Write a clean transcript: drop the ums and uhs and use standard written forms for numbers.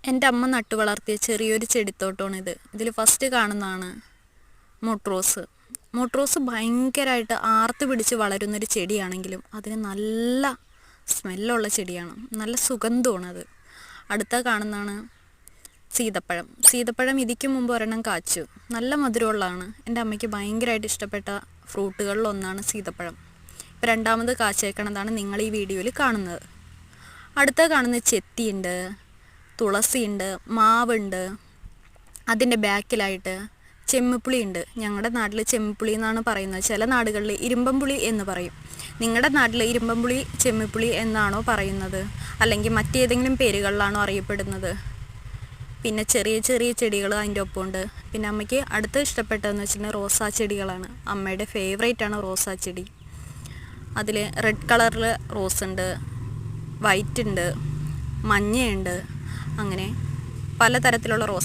എൻ്റെ അമ്മ നട്ടു വളർത്തിയ ചെറിയൊരു ചെടിത്തോട്ടമാണിത്. ഇതിൽ ഫസ്റ്റ് കാണുന്നതാണ് മുട്ട്റോസ്. മുട്ട്റോസ് ഭയങ്കരമായിട്ട് ആർത്ത് പിടിച്ച് വളരുന്നൊരു ചെടിയാണെങ്കിലും അതിന് നല്ല സ്മെല്ലുള്ള ചെടിയാണ്, നല്ല സുഗന്ധമാണത്. അടുത്ത കാണുന്നതാണ് സീതപ്പഴം. സീതപ്പഴം ഇതിക്ക് മുമ്പ് ഒരെണ്ണം കാച്ചു, നല്ല മധുരമുള്ളതാണ്. എൻ്റെ അമ്മയ്ക്ക് ഭയങ്കരമായിട്ട് ഇഷ്ടപ്പെട്ട ഫ്രൂട്ടുകളിലൊന്നാണ് സീതപ്പഴം. ഇപ്പോൾ രണ്ടാമത് കാച്ചേക്കണതാണ് നിങ്ങൾ ഈ വീഡിയോയിൽ കാണുന്നത്. അടുത്ത കാണുന്ന ചെത്തിയുണ്ട്, തുളസിയുണ്ട്, മാവുണ്ട്. അതിൻ്റെ ബാക്കിലായിട്ട് ചെമ്മിപ്പുളി ഉണ്ട്. ഞങ്ങളുടെ നാട്ടിൽ ചെമ്മിപ്പുളി എന്നാണ് പറയുന്നത്. ചില നാടുകളിൽ ഇരുമ്പമ്പുളി എന്ന് പറയും. നിങ്ങളുടെ നാട്ടിൽ ഇരുമ്പമ്പുളി ചെമ്മിപ്പുളി എന്നാണോ പറയുന്നത്, അല്ലെങ്കിൽ മറ്റേതെങ്കിലും പേരുകളിലാണോ അറിയപ്പെടുന്നത്? പിന്നെ ചെറിയ ചെറിയ ചെടികൾ അതിൻ്റെ ഒപ്പമുണ്ട്. പിന്നെ അമ്മയ്ക്ക് അടുത്ത് ഇഷ്ടപ്പെട്ടതെന്ന് വെച്ചിട്ടുണ്ടെങ്കിൽ റോസാ ചെടികളാണ്. അമ്മയുടെ ഫേവറേറ്റാണ് റോസാ ചെടി. അതിൽ റെഡ് കളറിൽ റോസ് ഉണ്ട്, വൈറ്റ് ഉണ്ട്, മഞ്ഞയുണ്ട്, അങ്ങനെ പലതരത്തിലുള്ള റോസ്